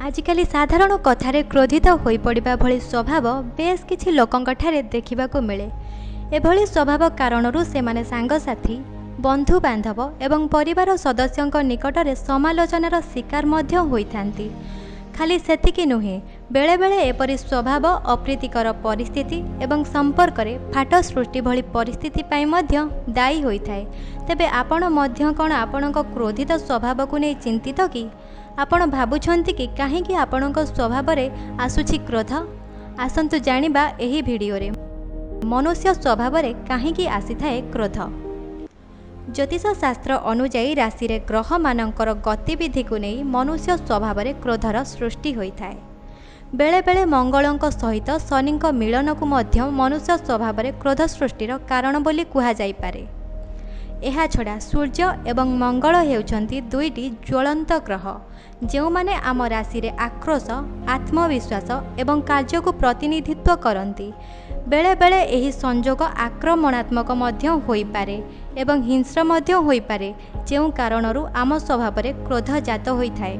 आजिकाली साधारण कथारे क्रोधित होई पड़िबा भली स्वभाव बेस किछि लोकंकठारे देखिबाकु मिले। एभली स्वभाव कारणरू सेमाने सांगसाथी बंधु बांधव एवं परिवार सदस्यंक निकटरे समालोचनार शिकार मध्य होइथांती। खाली सेतिकी नुहे, बेले बेले एपरि स्वभाव अप्रीतिकर परिस्थिति एवं संपर्क में फाट सृष्टि भली परिस्थिति पाई मध्य दायी होइथाए। तेबे आपण मध्य कोन आपणक क्रोधित स्वभाव को नहीं चिंतित कि? आपण भाबुछंती कि काहेकि आपणक स्वभाव रे आसुछि क्रोध? आसंतु जानिबा एही भिडियो रे मनुष्य स्वभाव रे काहेकि आसीथाए क्रोध। ज्योतिष शास्त्र अनुजाई राशि रे ग्रह मानकर गतिविधि को नहीं मनुष्य स्वभाव रे क्रोधर सृष्टि होइथाए। बेले बेले मंगलंक सहित शनिंक मिलन को मध्य मनुष्य स्वभाव रे क्रोध सृष्टिर कारण बोली कुहा जाई पारे। एहा छड़ा सूर्य एवं मंगल हेउछंती दुईटी ज्वलंत ग्रह जो माने आम राशि रे आक्रोश, आत्मविश्वास एवं कार्य को प्रतिनिधित्व करती। बेले बेले एही संजोग आक्रमणात्मक मध्य होई पारे एवं हिंस्र मध्य होई पारे, जेउ कारणरू आम स्वभाव रे क्रोध जात होइथाए।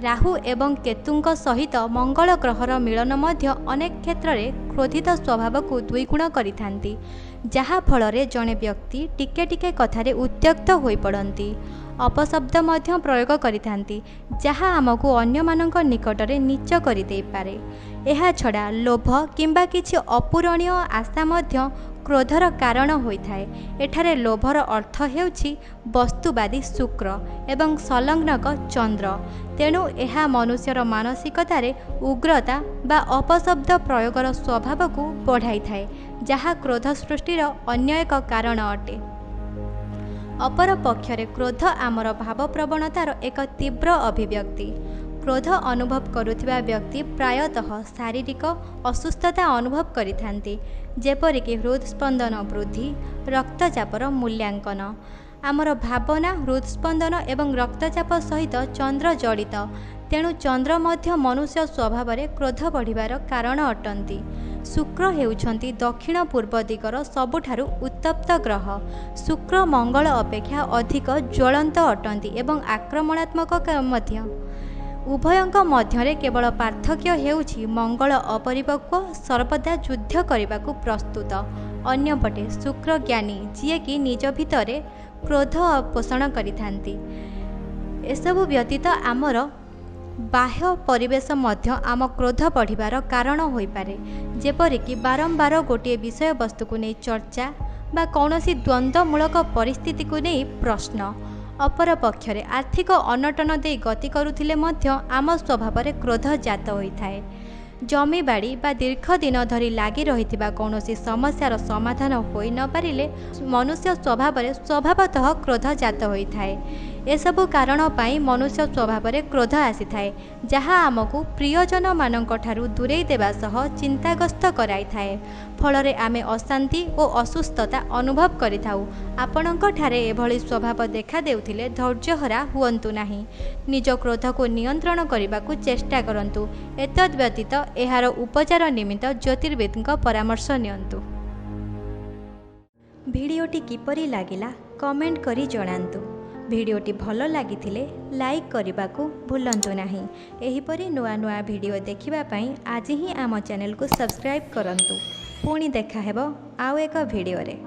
राहु एवं केतुंक सहित मंगल ग्रहर मिलन मध्य अनेक क्षेत्र में क्रोधित स्वभाव को द्विगुण करिथांती, जहा फलरे जड़े व्यक्ति टिके टिके कथारे उत्यक्त होई पड़ती, अपशब्द मध्य प्रयोग करिथांती, जहा आमको अन्य मानक निकटरे नीच करि देई पारे। एहा छड़ा लोभ किंबा किछि अपूरणीय आशा मध्य क्रोधर कारण होइथाए। एठारे लोभर अर्थ हेउछि वस्तुवादी शुक्र एवं संलग्नक चंद्र। तेणु एहा मनुष्यर मानसिकतारे उग्रता बा अपशब्द प्रयोगर स्वभाव को बढ़ाई थाए, जहा क्रोध सृष्टिर अन्य एक कारण अटे। अपर पक्षरे क्रोध आमर भाव प्रवणतार एक तीव्र अभिव्यक्ति। क्रोध अनुभव करुथिबा व्यक्ति प्रायतः शारीरिक असुस्थता अनुभव करिथांती, जेपरिक हृदस्पंदन वृद्धि, रक्तचापर मूल्यांकन। आमर भावना हृदस्पंदन एवं रक्तचाप सहित चंद्र जड़ित। तेणु चंद्र मध्य मनुष्य स्वभाव रे क्रोध बढ़िबार कारण अटंती। शुक्र हेउछंती दक्षिण पूर्व दिगर सबुठारु उत्तप्त ग्रह। शुक्र मंगल अपेक्षा अधिक ज्वलंत अटंती एवं आक्रमणात्मक मध्य। उभयंक मध्यरे केवल पार्थक्य हेउछि मंगल अपरिपक्व, सर्वदा युद्ध करने प्रस्तुत। अन्यपटे शुक्र ज्ञानी, जी कि निज भितरे क्रोध पोषण करिथांती। एसबु व्यतीत आमर बाह्य परिवेश मध्य आम क्रोध बढ़िबार कारण होई पारे, जेपरिक बारंबार गोटे विषय वस्तु को नहीं चर्चा बा कौनसी द्वंद्वमूलक परिस्थिति को नहीं प्रश्न। अपर पक्षरे आर्थिक अनटन दे गति करुथिले मध्य आम स्वभाव रे क्रोध जात होइथाए। जमी बाड़ी बा दीर्घ दिन धरी लागी रहिथिबा कौनसी समस्यार समाधान होई न पारिले मनुष्य स्वभाव रे स्वभावतः क्रोध जात होइथाए। एसबु कारण पाई मनुष्य स्वभाव रे क्रोध आसीथाए, जहा आमको प्रियजन मानक ठारू दूरेई देबा सह चिंताग्रस्त कराई थाए। फलरे आमे अशांति और असुस्थता अनुभव करिथाउ। आपणक ठारे एभली स्वभाव देखा देउथिले धैर्यहरा हुअन्तु नाही। निज क्रोध को नियंत्रण करने चेष्टा करंतु। एतद् व्यतीत एहार उपचार निमित्त ज्योतिर्विदଙ୍କ परामर्श नियंतु। भिडियोटी किपरि लागिला कमेंट करी जणांतु। भिडियोटी भल लागिथिले लाइक करने भूलंतु नाही। एहिपरि नुआ नुआ भिडियो देखिबा पई आज ही आम चैनल को सब्सक्राइब करंतु। पुणी देखा हेबो आउ एक भिडियो रे।